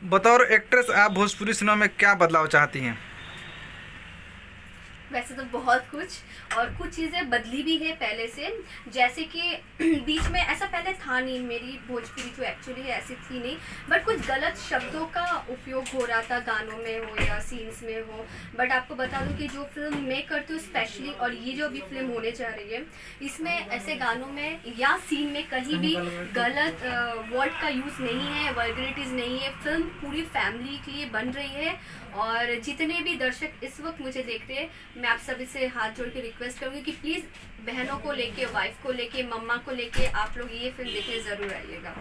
बतौर एक्ट्रेस आप भोजपुरी सिनेमा में क्या बदलाव चाहती हैं? वैसे तो बहुत कुछ और कुछ चीज़ें बदली भी है पहले से। जैसे कि बीच में ऐसा पहले था नहीं, मेरी भोजपुरी जो एक्चुअली है ऐसी थी नहीं, बट कुछ गलत शब्दों का उपयोग हो रहा था गानों में हो या सीन्स में हो। बट आपको बता दूं कि जो फिल्म मैं करती हूँ स्पेशली, और ये जो अभी फिल्म होने जा रही है, इसमें ऐसे गानों में या सीन में कहीं भी गलत वर्ड का यूज़ नहीं है, वल्गरिटीज़ नहीं है। फिल्म पूरी फैमिली के लिए बन रही है और जितने भी दर्शक इस वक्त मुझे देख रहे हैं, मैं आप सभी से हाथ जोड़ के रिक्वेस्ट करूँगी कि प्लीज़ बहनों को लेके, वाइफ को लेके, मम्मा को लेके आप लोग ये फिल्म देखने ज़रूर आइएगा।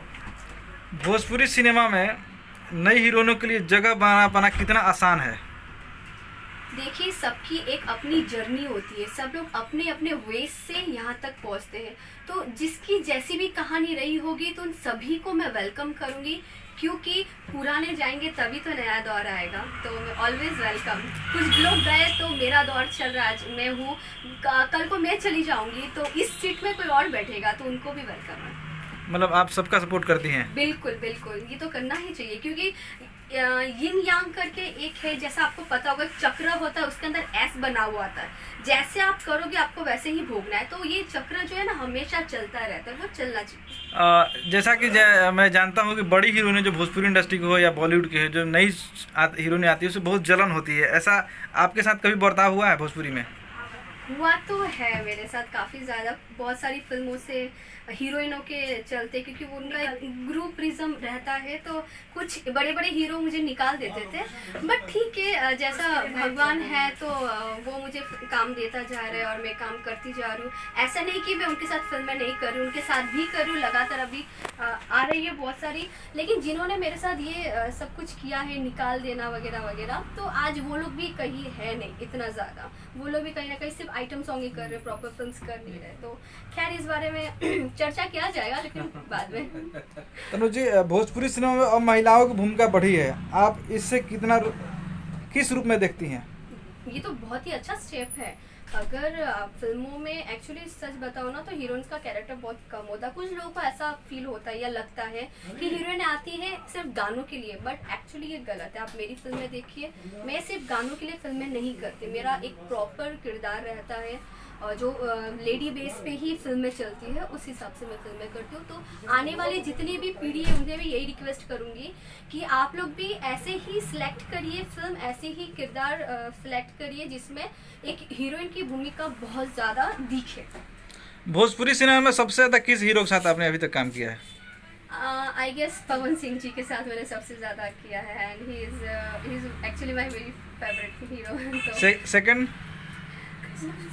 भोजपुरी सिनेमा में नई हीरोइनों के लिए जगह बना पाना कितना आसान है? देखिए, सबकी एक अपनी जर्नी होती है, सब लोग अपने अपने वे से यहाँ तक पहुँचते हैं। तो जिसकी जैसी भी कहानी रही होगी तो उन सभी को मैं वेलकम करूँगी, क्योंकि पुराने जाएंगे तभी तो नया दौर आएगा। तो मैं ऑलवेज वेलकम। कुछ लोग गए तो मेरा दौर चल रहा है, मैं हूँ, कल को मैं चली जाऊँगी तो इस सीट में कोई और बैठेगा, तो उनको भी वेलकम है। मतलब आप सबका सपोर्ट करती हैं? बिल्कुल बिल्कुल, ये तो करना ही चाहिए, क्योंकि यिन यांग करके एक है, जैसा आपको पता होगा चक्र होता है, उसके अंदर एस बना हुआ आता है। जैसे आप करोगे आपको वैसे ही भोगना है। तो ये चक्र जो है ना हमेशा चलता रहता है, वो चलना चाहिए। जैसा कि मैं जानता हूँ कि बड़ी हीरोइनें जो भोजपुरी इंडस्ट्री की हो या बॉलीवुड की हो, जो नई हीरोइनें आती है उससे बहुत जलन होती है। ऐसा आपके साथ कभी बर्ताव हुआ है भोजपुरी में? हुआ तो है मेरे साथ काफ़ी ज़्यादा, बहुत सारी फिल्मों से हीरोइनों के चलते, क्योंकि वो उनका एक ग्रुपिज्म रहता है, तो कुछ बड़े बड़े हीरो मुझे निकाल देते थे। बट ठीक है, जैसा भगवान है तो वो मुझे काम देता जा रहा है और मैं काम करती जा रही हूँ। ऐसा नहीं कि मैं उनके साथ फिल्में नहीं कर रही हूँ, उनके साथ भी कर रही हूँ, लगातार अभी आ रही है बहुत सारी। लेकिन जिन्होंने मेरे साथ ये सब कुछ किया है, निकाल देना वगैरह वगैरह, तो आज वो लोग भी कहीं है नहीं इतना ज़्यादा। वो लोग भी कहीं ना कहीं सिर्फ आइटम सॉन्ग ही कर रहे, प्रॉपर फिल्म्स कर नहीं रहे। तो खैर इस बारे में चर्चा किया जाएगा, लेकिन बाद में। तनु जी, भोजपुरी सिनेमा में अब महिलाओं की भूमिका बढ़ी है, आप इससे किस रूप में देखती हैं? ये तो बहुत ही अच्छा स्टेप है। अगर फिल्मों में एक्चुअली सच बताओ ना तो हीरोइंस का कैरेक्टर बहुत कम होता है। कुछ लोगों को ऐसा फील होता है या लगता है कि हीरोइन आती है सिर्फ गानों के लिए, बट एक्चुअली ये गलत है। आप मेरी फिल्में देखिए, मैं सिर्फ गानों के लिए फिल्में नहीं करती, मेरा एक प्रॉपर किरदार रहता है और जो लेडी बेस पे ही फिल्में चलती है उस हिसाब से मैं फिल्में करती हूँ। तो आने वाली जितनी भी पीढ़ी है उन्हें भी यही रिक्वेस्ट करूँगी कि आप लोग भी ऐसे ही सिलेक्ट करिए फिल्म, ऐसे ही किरदार सिलेक्ट करिए जिसमें एक हीरोइन की भूमिका बहुत ज़्यादा दिखे। भोजपुरी सिनेमा में सबसे ज़्यादा किस हीरो के साथ आपने अभी तक काम किया है? आई गेस पवन सिंह जी के साथ मैंने सबसे ज़्यादा किया है, and he is actually my very favourite hero. Second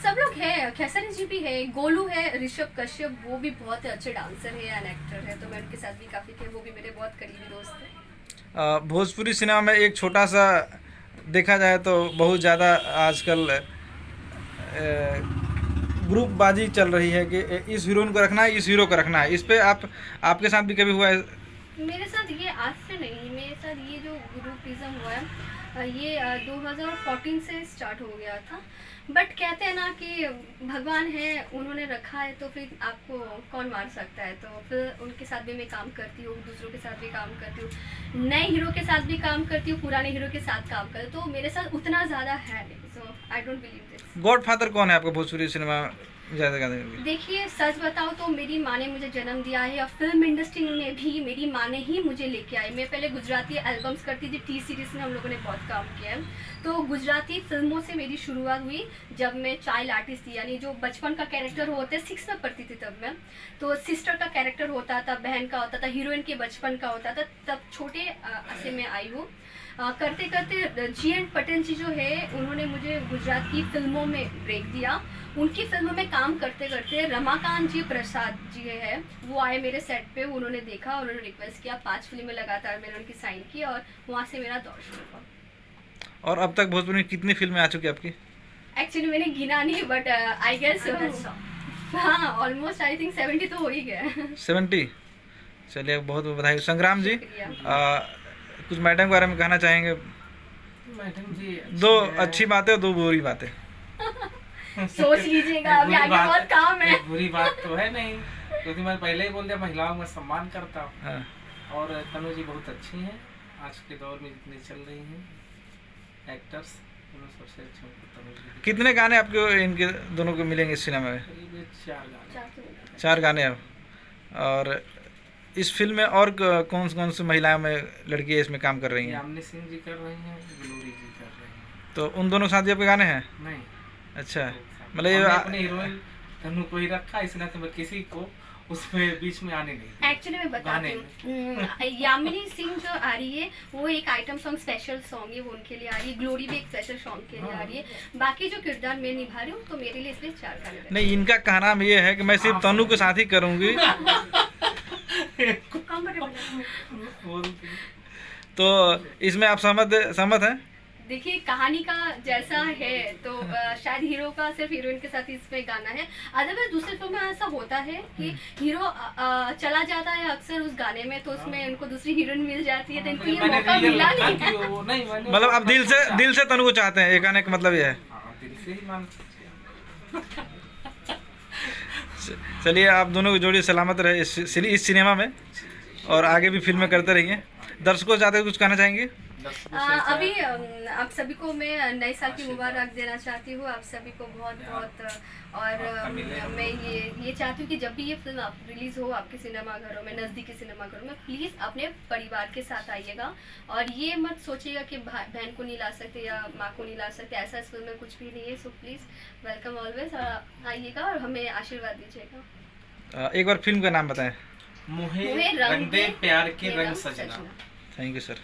सब लोग हैं, खेसारी जी भी है, गोलू है, ऋषभ कश्यप, वो भी बहुत अच्छे डांसर है एंड एक्टर है, तो मैं उनके साथ भी काफ़ी किया, वो भी मेरे बहुत करीबी दोस्त हैं। भोजपुरी सिनेमा में एक छोटा सा देखा जाए तो बहुत ज़्यादा आजकल ग्रुपबाजी चल रही है कि इस हीरोइन को रखना है, इस हीरो को रखना है। इस पे आपके साथ भी कभी हुआ है? मेरे साथ ये आज से नहीं, मेरे साथ ये जो ग्रुपिज्म हुआ है ये 2014 से स्टार्ट हो गया था। बट कहते हैं ना कि भगवान है, उन्होंने रखा है तो फिर आपको कौन मार सकता है। तो फिर उनके साथ भी मैं काम करती हूँ, दूसरों के साथ भी काम करती हूँ, नए हीरो के साथ भी काम करती हूँ, पुराने हीरो के साथ काम करती हूँ। तो मेरे साथ उतना ज़्यादा है नहीं, so I don't believe this. Godfather कौन है आपको भोजपुरी सिनेमा में ज़्यादा? देखिए, सच बताओ तो मेरी माँ ने मुझे जन्म दिया है, और फिल्म इंडस्ट्री में भी मेरी माँ ने ही मुझे लेके आई। मैं पहले गुजराती एल्बम्स करती थी, टी सीरीज़ में हम लोगों ने बहुत काम किया है। तो गुजराती फिल्मों से मेरी शुरुआत हुई जब मैं चाइल्ड आर्टिस्ट थी, यानी जो बचपन का कैरेक्टर होता है, 6 में पढ़ती थी तब मैं। तो सिस्टर का कैरेक्टर होता था, बहन का होता था, हीरोइन के बचपन का होता था, तब छोटे से मैं आई हूँ। करते करते जी.एन. पटेल जी जो है, उन्होंने मुझे गुजरात की फिल्मों में ब्रेक दिया। उनकी फिल्मों में काम करते करते रमाकांत जी प्रसाद जी है, वो आए मेरे सेट पे, उन्होंने देखा, उन्होंने रिक्वेस्ट किया, 5 फिल्में लगातार मैंने उनकी साइन की और वहाँ से मेरा दौर शुरू हुआ। और अब तक भोजपुरी में कितनी फिल्में आ चुकी है आपकी? एक्चुअली मैंने गिना नहीं, बट आई गेस हाँ, ऑलमोस्ट आई थिंक 70 तो हो ही गया। 70? चलिए, बहुत बहुत बधाई। संग्राम जी, कुछ मैडम के बारे में कहना चाहेंगे? मैडम जी 2 अच्छी बातें और 2 बुरी बातें। सोच लीजिएगा, अभी आगे बहुत काम है। बुरी बात तो है नहीं, क्योंकि मैं पहले ही बोल दिया महिलाओं में सम्मान करता हूँ। हाँ। और तनु जी बहुत अच्छी हैं, आज के दौर में जितनी चल रही हैं एक्टर्स, उन्होंने सबसे अच्छा उनको तमिल में दिखाया। कितने गाने आपको इनके दोनों को मिलेंगे इस सिनेमा में? करीब 4 गाने। 4 गाने हैं। और इस फिल्म में और कौन कौन सी महिलाएं में लड़कियां इसमें काम कर रही हैं? यामिनी सिंह जी कर रही हैं, ग्लोरी जी कर रही हैं। तो उन दोनों के साथ भी आपके गाने हैं? नहीं, अच्छा, तो मतलब ये हमने अपने हीरोइन तन्नू को ही रखा, इसलिए तो मैं किसी को उसमें बीच में आने नहीं दी। एक्चुअली मैं बताती हूँ, यामिनी सिंह जो आ रही है वो एक आइटम सॉन्ग स्पेशल सॉन्ग है, वो उनके लिए आ रही है। ग्लोरी भी एक स्पेशल सॉन्ग के लिए आ रही है। बाकी जो किरदार मैं निभा रही हूँ तो मेरे लिए इसलिए 4 गाने रखे। नहीं, इनका कहना ये है कि मैं सिर्फ तनु के साथ ही करूंगी। Comfortable है। तो इसमें आप सहमत हैं? देखिए कहानी का जैसा है तो शायद हीरो का सिर्फ हीरोइन के साथ ही इसमें गाना है। अदरवाइज दूसरी फिल्म में ऐसा होता है कि हीरो चला जाता है अक्सर उस गाने में, तो उसमें उनको दूसरी हीरोइन मिल जाती है, तो इनको ये मैंने मौका रियल मिला रखा नहीं कि है। वो नहीं, मैंने मतलब आप दिल से तनु को चाहते हैं, ये कहने का मतलब ये है। हाँ, दिल से ही मान सकते हैं। चलिए, आप दोनों की जोड़ी सलामत रहे इस सिनेमा में, और आगे भी फिल्में करते रहिए। दर्शकों से चाहते कुछ कहना चाहेंगे? अभी आप सभी को मैं नए साल की मुबारक देना चाहती हूँ, आप सभी को बहुत बहुत। और मैं ये चाहती हूँ कि जब भी ये फिल्म आप रिलीज़ हो आपके सिनेमाघरों में, नज़दीकी सिनेमाघरों में, प्लीज़ अपने परिवार के साथ आइएगा। और ये मत सोचिएगा कि बहन को नहीं ला सकते या माँ को नहीं ला सकते, ऐसा इस फिल्म में कुछ भी नहीं है। सो प्लीज़ वेलकम ऑलवेज, आइएगा और हमें आशीर्वाद दीजिएगा। एक बार फिल्म का नाम बताएं। मुहे रंग दे प्यार के रंग सजना। Thank you sir.